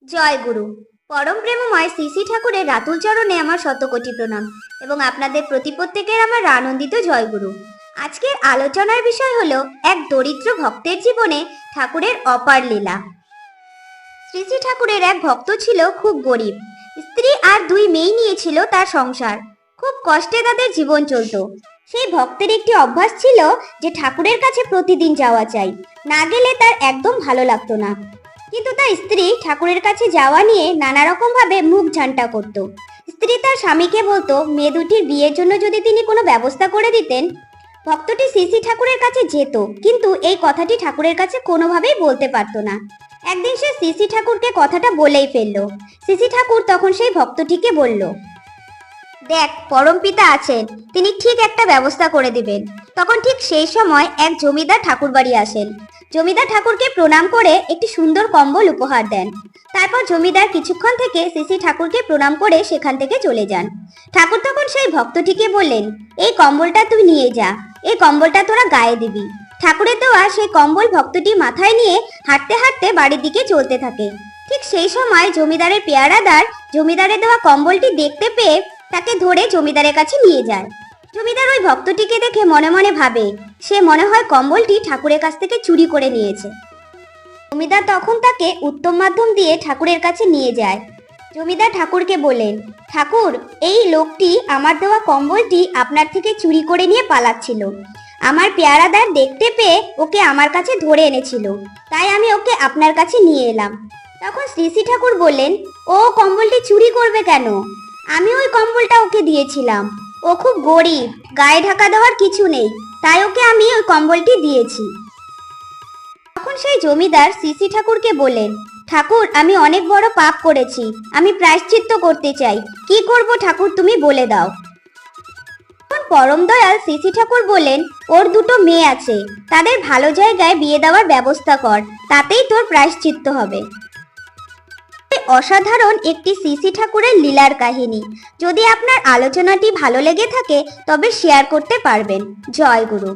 জয় গুরু। পরম প্রেমময় শ্রী শ্রী ঠাকুরের রাতুল চরণে আমার শতকোটি প্রণাম এবং আপনাদের প্রত্যেকের আমার আনন্দিত জয় গুরু। আজকের আলোচনার বিষয় হলো এক দরিদ্র ভক্তের জীবনে ঠাকুরের অপার লীলা। শ্রী শ্রী ঠাকুরের এক ভক্ত ছিল খুব গরিব। স্ত্রী আর দুই মেয়ে নিয়ে ছিল তার সংসার। খুব কষ্টে তাদের জীবন চলত। সেই ভক্তের একটি অভ্যাস ছিল যে ঠাকুরের কাছে প্রতিদিন যাওয়া চাই, না গেলে তার একদম ভালো লাগতো না। কিন্তু তার স্ত্রী ঠাকুরের কাছে যাওয়া নিয়ে নানা রকম ভাবে মুখ ঝান্টা করত। স্ত্রী তার স্বামীকে বলতো মেয়ে দুটির বিয়ের জন্য যদি তিনি কোনো ব্যবস্থা করে দিতেন। ভক্তটি শ্রী শ্রী ঠাকুরের কাছে যেত, কিন্তু এই কথাটি ঠাকুরের কাছে কোনোভাবেই বলতে পারতো না। একদিন সে শ্রী শ্রী ঠাকুরকে কথাটা বলেই ফেললো। শ্রী শ্রী ঠাকুর তখন সেই ভক্তটিকে বলল, দেখ, পরম পিতা আছেন, তিনি ঠিক একটা ব্যবস্থা করে দিবেন। তখন ঠিক সেই সময় এক জমিদার ঠাকুর বাড়ি আসেন। জমিদার ঠাকুরকে প্রণাম করে একটি সুন্দর কম্বল উপহার দেন। তারপর জমিদার কিছুক্ষণ থেকে শ্রী শ্রী ঠাকুরকে প্রণাম করে সেখান থেকে চলে যান। ঠাকুর তখন সেই ভক্তটিকে বললেন, এই কম্বলটা তুই নিয়ে যা, এই কম্বলটা তোরা গায়ে দিবি। ঠাকুরের দেওয়া সেই কম্বল ভক্তটি মাথায় নিয়ে হাঁটতে হাঁটতে বাড়ির দিকে চলতে থাকে। ঠিক সেই সময় জমিদারের পেয়ারাদার জমিদারের দেওয়া কম্বলটি দেখতে পেয়ে তাকে ধরে জমিদারের কাছে নিয়ে যায়। জমিদার ওই ভক্তটিকে দেখে মনে মনে ভাবে, সে মনে হয় কম্বলটি ঠাকুরের কাছ থেকে চুরি করে নিয়েছে। জমিদার তখন তাকে উত্তম মাধ্যম দিয়ে ঠাকুরের কাছে নিয়ে যায়। জমিদার ঠাকুরকে বলেন, ঠাকুর, এই লোকটি আমার দেওয়া কম্বলটি আপনার থেকে চুরি করে নিয়ে পালাচ্ছিল। আমার পেয়ারাদার দেখতে পেয়ে ওকে আমার কাছে ধরে এনেছিল, তাই আমি ওকে আপনার কাছে নিয়ে এলাম। তখন শ্রী শ্রী ঠাকুর বললেন, ও কম্বলটি চুরি করবে কেন? আমি ওই কম্বলটা ওকে দিয়েছিলাম। ও খুব গরিব, গায়ে ঢাকা দেওয়ার কিছু নেই, তাই ওকে আমি ওই কম্বলটি দিয়েছি। তখন সেই জমিদার শ্রী শ্রী ঠাকুরকে বললেন, ঠাকুর, আমি অনেক বড় পাপ করেছি, আমি প্রায়শ্চিত্ত করতে চাই। কি করব ঠাকুর, তুমি বলে দাও। তখন পরম দয়াল শ্রী শ্রী ঠাকুর বললেন, ওর দুটো মেয়ে আছে, তাদের ভালো জায়গায় বিয়ে দেওয়ার ব্যবস্থা কর, তাতেই তোর প্রায়শ্চিত্ত হবে। অসাধারণ একটি শ্রী শ্রী ঠাকুরের লীলার কাহিনী। যদি আপনার আলোচনাটি ভালো লেগে থাকে তবে শেয়ার করতে পারবেন। জয় গুরু।